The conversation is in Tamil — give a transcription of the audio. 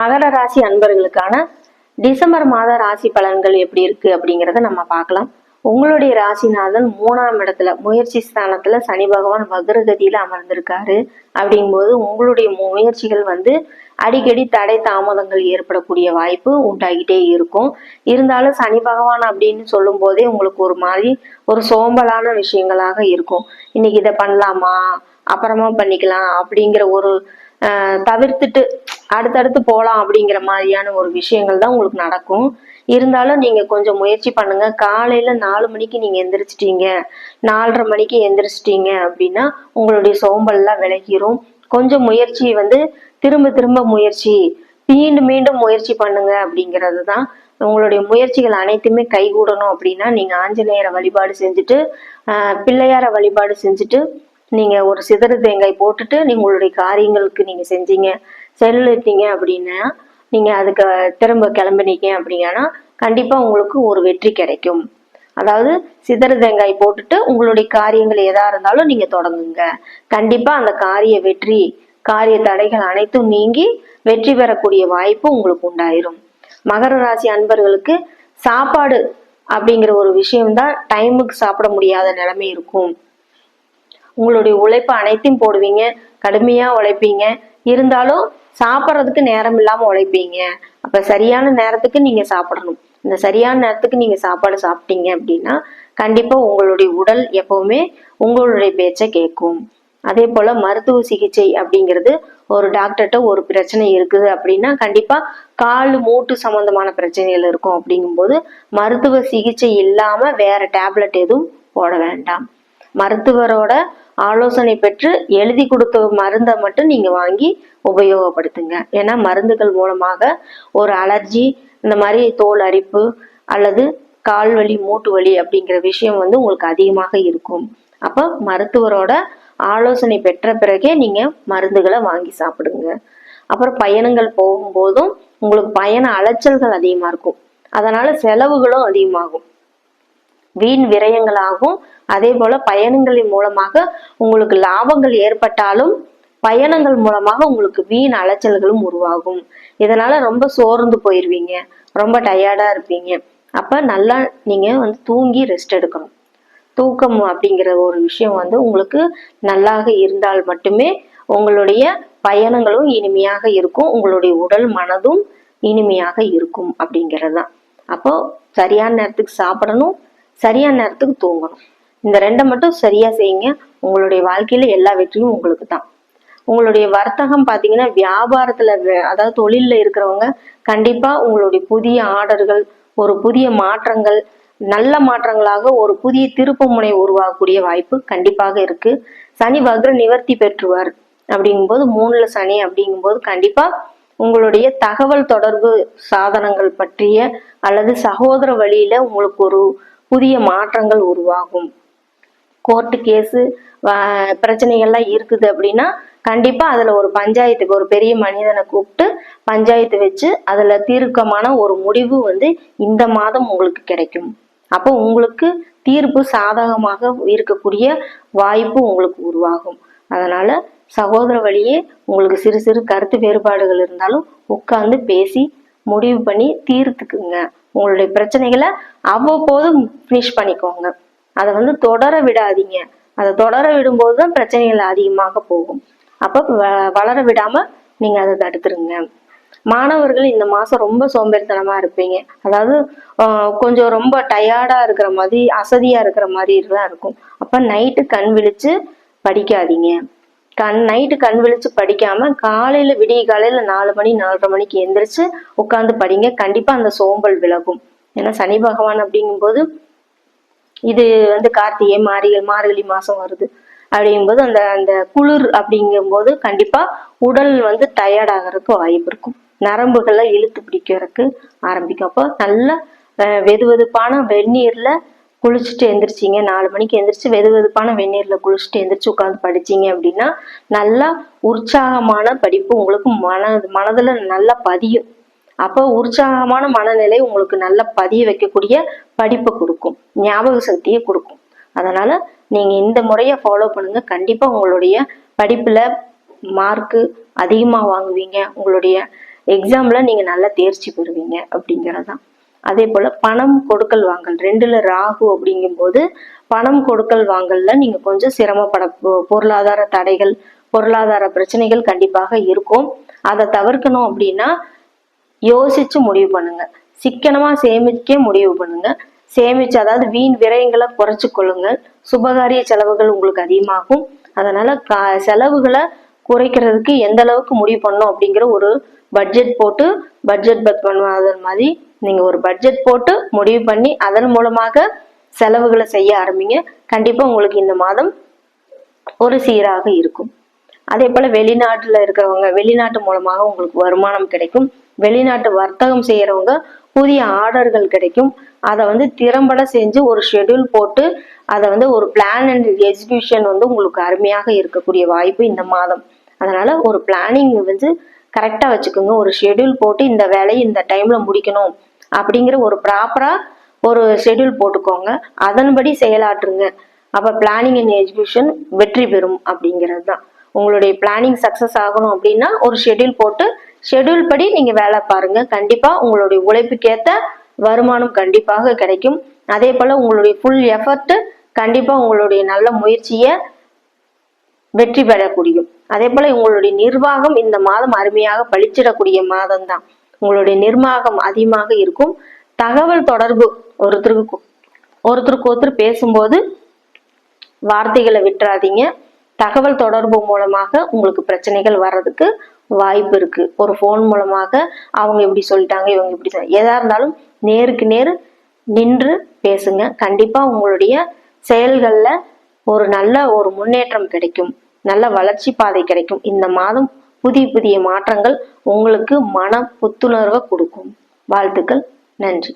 மகர ராசி அன்பர்களுக்கான டிசம்பர் மாத ராசி பலன்கள் எப்படி இருக்கு அப்படிங்கிறத நம்ம பார்க்கலாம். உங்களுடைய ராசிநாதன் 3ஆம் இடத்துல முயற்சி ஸ்தானத்துல சனி பகவான் வக்ரகதியில அமர்ந்திருக்காரு. அப்படிங்கும்போது உங்களுடைய முயற்சிகள் அடிக்கடி தடை தாமதங்கள் ஏற்படக்கூடிய வாய்ப்பு உண்டாகிட்டே இருக்கும். இருந்தாலும் சனி பகவான் அப்படின்னு சொல்லும் போதே உங்களுக்கு ஒரு மாதிரி ஒரு சோம்பலான விஷயங்களாக இருக்கும். இன்னைக்கு இதை பண்ணலாமா, அப்புறமா பண்ணிக்கலாம் அப்படிங்கிற ஒரு தவிர்த்துட்டு அடுத்தடுத்து போகலாம் அப்படிங்கிற மாதிரியான ஒரு விஷயங்கள் தான் உங்களுக்கு நடக்கும். இருந்தாலும் நீங்க கொஞ்சம் முயற்சி பண்ணுங்க. காலையில 4 மணிக்கு நீங்க எந்திரிச்சிட்டீங்க, 4:30 மணிக்கு எந்திரிச்சிட்டீங்க அப்படின்னா உங்களுடைய சோம்பல்லாம் விலகிரும். கொஞ்சம் முயற்சி திரும்ப திரும்ப முயற்சி, மீண்டும் மீண்டும் முயற்சி பண்ணுங்க அப்படிங்கிறது தான். உங்களுடைய முயற்சிகள் அனைத்துமே கைகூடணும் அப்படின்னா நீங்க ஆஞ்சநேயரை வழிபாடு செஞ்சுட்டு பிள்ளையார வழிபாடு செஞ்சுட்டு நீங்க ஒரு சிதறு தேங்காய் போட்டுட்டு உங்களுடைய காரியங்களுக்கு நீங்க செலுத்தீங்க அப்படின்னா நீங்க அதுக்கு திரும்ப கிளம்பினீங்க அப்படின்னா கண்டிப்பா உங்களுக்கு ஒரு வெற்றி கிடைக்கும். அதாவது சிதறு தேங்காய் போட்டுட்டு உங்களுடைய காரியங்கள் எதா இருந்தாலும் நீங்க தொடங்குங்க. கண்டிப்பா அந்த காரிய தடைகள் அனைத்தும் நீங்கி வெற்றி பெறக்கூடிய வாய்ப்பு உங்களுக்கு உண்டாயிரும். மகர ராசி அன்பர்களுக்கு சாப்பாடு அப்படிங்கிற ஒரு விஷயம்தான் டைமுக்கு சாப்பிட முடியாத நிலைமை இருக்கும். உங்களுடைய உழைப்பு அனைத்தையும் போடுவீங்க, கடுமையா உழைப்பீங்க. இருந்தாலும் சாப்பிட்றதுக்கு நேரம் இல்லாம உழைப்பீங்க. அப்ப சரியான நேரத்துக்கு நீங்க சாப்பிடணும். இந்த சரியான நேரத்துக்கு நீங்க சாப்பாடு சாப்பிட்டீங்க அப்படின்னா கண்டிப்பா உங்களுடைய உடல் எப்பவுமே உங்களுடைய பேச்சை கேட்கும். அதே போல மருத்துவ சிகிச்சை அப்படிங்கிறது ஒரு டாக்டர்கிட்ட ஒரு பிரச்சனை இருக்குது அப்படின்னா கண்டிப்பா கால் மூட்டு சம்பந்தமான பிரச்சனைகள் இருக்கும். அப்படிங்கும்போது மருத்துவ சிகிச்சை இல்லாம வேற டேப்லெட் எதுவும் போட வேண்டாம். மருத்துவரோட ஆலோசனை பெற்று எழுதி கொடுத்த மருந்தை மட்டும் நீங்க வாங்கி உபயோகப்படுத்துங்க. ஏன்னா மருந்துகள் மூலமாக ஒரு அலர்ஜி, இந்த மாதிரி தோல் அரிப்பு அல்லது கால் வலி, மூட்டு வலி அப்படிங்கிற விஷயம் உங்களுக்கு அதிகமாக இருக்கும். அப்போ மருத்துவரோட ஆலோசனை பெற்ற பிறகே நீங்க மருந்துகளை வாங்கி சாப்பிடுங்க. அப்புறம் பயணங்கள் போகும்போதும் உங்களுக்கு பயண அலைச்சல்கள் அதிகமா இருக்கும். அதனால செலவுகளும் அதிகமாகும், வீண் விரயங்களாகும். அதே போல பயணங்களின் மூலமாக உங்களுக்கு லாபங்கள் ஏற்பட்டாலும் பயணங்கள் மூலமாக உங்களுக்கு வீண் அலைச்சல்களும் உருவாகும். இதனால ரொம்ப சோர்ந்து போயிருவீங்க, ரொம்ப டயர்டா இருப்பீங்க. அப்ப நல்லா நீங்க தூங்கி ரெஸ்ட் எடுக்கணும். தூக்கம் அப்படிங்கிற ஒரு விஷயம் உங்களுக்கு நல்லாக இருந்தால் மட்டுமே உங்களுடைய பயணங்களும் இனிமையாக இருக்கும், உங்களுடைய உடல் மனதும் இனிமையாக இருக்கும் அப்படிங்கிறது தான். அப்போ சரியான நேரத்துக்கு சாப்பிடணும், சரியான நேரத்துக்கு தூங்கணும். இந்த ரெண்டை மட்டும் சரியா செய்யுங்க. உங்களுடைய வாழ்க்கையில எல்லா வெற்றியும் உங்களுக்கு தான். உங்களுடைய வர்த்தகம் பாத்தீங்கன்னா வியாபாரத்துல அதாவது தொழில்ல இருக்கிறவங்க கண்டிப்பா உங்களுடைய புதிய ஆர்டர்கள், ஒரு புதிய மாற்றங்கள், நல்ல மாற்றங்களாக ஒரு புதிய திருப்பு முனை உருவாகக்கூடிய வாய்ப்பு கண்டிப்பாக இருக்கு. சனி வக்ர நிவர்த்தி பெற்றுவார். அப்படிங்கும்போது 3ல சனி அப்படிங்கும்போது கண்டிப்பா உங்களுடைய தகவல் தொடர்பு சாதனங்கள் பற்றிய அல்லது சகோதர வழியில உங்களுக்கு ஒரு புதிய மாற்றங்கள் உருவாகும். கோர்ட்டு கேஸு பிரச்சனைகள்லாம் இருக்குது அப்படின்னா கண்டிப்பா அதுல ஒரு பஞ்சாயத்துக்கு ஒரு பெரிய மனிதனை கூப்பிட்டு பஞ்சாயத்து வச்சு அதுல தீர்க்கமான ஒரு முடிவு இந்த மாதம் உங்களுக்கு கிடைக்கும். அப்போ உங்களுக்கு தீர்ப்பு சாதகமாக இருக்கக்கூடிய வாய்ப்பு உங்களுக்கு உருவாகும். அதனால சகோதர வழியே உங்களுக்கு சிறு சிறு கருத்து வேறுபாடுகள் இருந்தாலும் உட்கார்ந்து பேசி முடிவு பண்ணி தீர்த்துக்குங்க. உங்களுடைய பிரச்சனைகளை அவ்வப்போது ஃபினிஷ் பண்ணிக்கோங்க. அதை தொடர விடாதீங்க. அதை தொடர விடும்போதுதான் பிரச்சனைகள் அதிகமாக போகும். அப்ப வளர விடாம நீங்க அதை தடுத்துருங்க. மாணவர்கள் இந்த மாசம் ரொம்ப சோம்பேறித்தனமா இருப்பீங்க. அதாவது கொஞ்சம் ரொம்ப டயர்டா இருக்கிற மாதிரி, அசதியா இருக்கிற மாதிரி எல்லாம் இருக்கும். அப்ப நைட்டு கண் விழிச்சு படிக்காதீங்க. நைட்டு கண் விழிச்சு படிக்காம காலையில விடிய காலையில 4 மணி 4:30 மணிக்கு எந்திரிச்சு உட்கார்ந்து படிங்க. கண்டிப்பா அந்த சோம்பல் விலகும். ஏன்னா சனி பகவான் அப்படிங்கும்போது இது கார்த்திகை மார்கழி மாசம் வருது. அப்படிங்கும்போது அந்த அந்த குளிர் அப்படிங்கும்போது கண்டிப்பா உடல் டயர்ட் ஆகிறதுக்கு வாய்ப்பு இருக்கும். நரம்புகளை இழுத்து பிடிக்கிறதுக்கு ஆரம்பிக்கும். அப்போ நல்ல வெதுவெதுப்பான வெந்நீர்ல குளிச்சுட்டு எந்திரிச்சிங்க, 4 மணிக்கு எந்திரிச்சு வெதுவெதுப்பான வெந்நீர்ல குளிச்சுட்டு எந்திரிச்சு உட்காந்து படிச்சீங்க அப்படின்னா நல்லா உற்சாகமான படிப்பு உங்களுக்கு மனதுல நல்லா பதியும். அப்போ உற்சாகமான மனநிலை உங்களுக்கு நல்லா பதிய வைக்கக்கூடிய படிப்பை கொடுக்கும், ஞாபக சக்தியை கொடுக்கும். அதனால நீங்க இந்த முறையை ஃபாலோ பண்ணுங்க. கண்டிப்பா உங்களுடைய படிப்புல மார்க்கு அதிகமா வாங்குவீங்க. உங்களுடைய எக்ஸாம்ல நீங்க நல்லா தேர்ச்சி பெறுவீங்க அப்படிங்கறதுதான். அதே போல பணம் கொடுக்கல் வாங்கல் 2ல ராகு அப்படிங்கும் போது பணம் கொடுக்கல் வாங்கல்ல நீங்க கொஞ்சம் சிரமப்பட பொருளாதார தடைகள், பொருளாதார பிரச்சனைகள் கண்டிப்பாக இருக்கும். அதை தவிர்க்கணும் அப்படின்னா யோசிச்சு முடிவு பண்ணுங்க. சிக்கனமா சேமிக்க முடிவு பண்ணுங்க. சேமிச்சு, அதாவது வீண் விரயங்களை குறைச்சு கொள்ளுங்கள். சுபகாரிய செலவுகள் உங்களுக்கு அதிகமாகும். அதனால செலவுகளை குறைக்கிறதுக்கு எந்த அளவுக்கு முடிவு பண்ணணும் அப்படிங்கிற ஒரு பட்ஜெட் போட்டு, பட்ஜெட் பண்ணுவாத மாதிரி நீங்க ஒரு பட்ஜெட் போட்டு முடிவு பண்ணி அதன் மூலமாக செலவுகளை செய்ய ஆரம்பிங்க. கண்டிப்பா உங்களுக்கு இந்த மாதம் ஒரு சீராக இருக்கும். அதே போல வெளிநாட்டுல இருக்கிறவங்க, வெளிநாட்டு மூலமாக உங்களுக்கு வருமானம் கிடைக்கும். வெளிநாட்டு வர்த்தகம் செய்யறவங்க புதிய ஆர்டர்கள் கிடைக்கும். அதை திறம்பட செஞ்சு ஒரு ஷெட்யூல் போட்டு அதை ஒரு பிளான் அண்ட் எக்ஸிகியூஷன் உங்களுக்கு அருமையாக இருக்கக்கூடிய வாய்ப்பு இந்த மாதம். அதனால ஒரு பிளானிங் கரெக்டா வச்சுக்கோங்க. ஒரு ஷெட்யூல் போட்டு இந்த வேலையை இந்த டைம்ல முடிக்கணும் அப்படிங்கிற ஒரு ப்ராப்பரா ஒரு ஷெட்யூல் போட்டுக்கோங்க. அதன்படி செயலாற்றுங்க. அப்ப பிளானிங் அண்ட் எக்ஸிகியூஷன் வெற்றி பெறும் அப்படிங்கிறது தான். உங்களுடைய பிளானிங் சக்சஸ் ஆகணும் அப்படின்னா ஒரு ஷெட்யூல் போட்டு ஷெட்யூல் படி நீங்க வேலை பாருங்க. கண்டிப்பா உங்களுடைய உழைப்புக்கேத்த வருமானம் கண்டிப்பாக கிடைக்கும். அதே போல உங்களுடைய ஃபுல் எஃபர்ட் கண்டிப்பா உங்களுடைய நல்ல முயற்சியை வெற்றி பெற முடியும். அதே போல உங்களுடைய நிர்வாகம் இந்த மாதம் அருமையாக பளிச்சிடக்கூடிய மாதம் தான். உங்களுடைய நிர்வாகம் அதிகமாக இருக்கும். தகவல் தொடர்பு ஒருத்தருக்கு ஒருத்தர் பேசும்போது வார்த்தைகளை விட்டுறாதீங்க. தகவல் தொடர்பு மூலமாக உங்களுக்கு பிரச்சனைகள் வர்றதுக்கு வாய்ப்பு இருக்கு. ஒரு போன் மூலமாக அவங்க இப்படி சொல்லிட்டாங்க, இவங்க இப்படி எதா இருந்தாலும் நேருக்கு நேரு நின்று பேசுங்க. கண்டிப்பா உங்களுடைய செயல்கள்ல ஒரு நல்ல ஒரு முன்னேற்றம் கிடைக்கும். நல்ல வளர்ச்சி பாதை கிடைக்கும். இந்த மாதம் புதிய புதிய மாற்றங்கள் உங்களுக்கு மன புத்துணர்வை கொடுக்கும். வாழ்த்துக்கள். நன்றி.